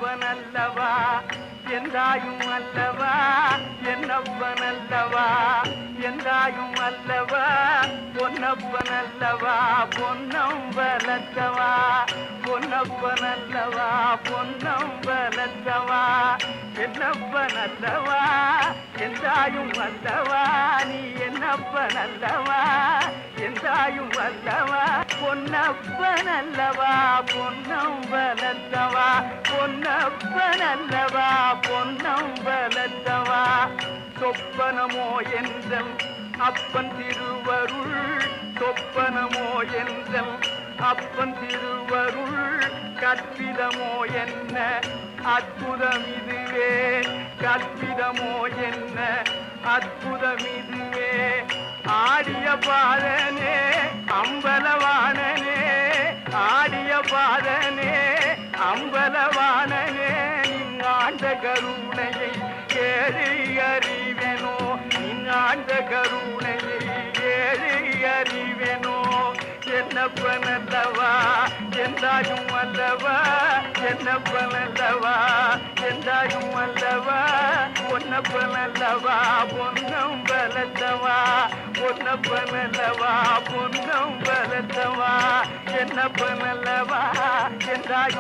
என்னப்பனல்லவா எந்தாயும் அல்லவா என்னப்பனல்லவா எந்தாயும் அல்லவா பொன்னப்பனல்லவா பொன்னம்பலத்தவா பொன்னப்பனல்லவா பொன்னம்பலத்தவா என்னப்பனல்லவா எந்தாயும் அல்லவா நீ என்னப்பனல்லவா எந்தாயும் அல்லவா பொன்னப்பனல்லவா பொன்னம்பலத்தவா பொன்னப்பனல்லவா பொன்னம்பலத்தவா சொப்பனமோ என்றல் அப்பன் திருவருள் சொப்பனமோ என்றல் அப்பன் திருவருள் கற்பிதமோ என்ன அற்புதம் இதுவே கற்பிதமோ என்ன அற்புதம் இதுவே ஆடிய பாதனே அம்பலவாணனே ஆடிய பாதனே அம்பலவாணனே நின்னாண்ட கருணையை ஏழு அறிவெனோ நின்னாண்ட கருணையை ஏழு அறிவெனோ என்னப்பனல்லவா எந்தாயும் அல்லவா என்னப்பனல்லவா எந்தாயும் அல்லவா பொன்னப்பனல்லவா பொன்னம்பலத்தவா பொன்னப்பனல்லவா பொன்னம்பலத்தவா என்னப்பனல்லவா எந்தாயும்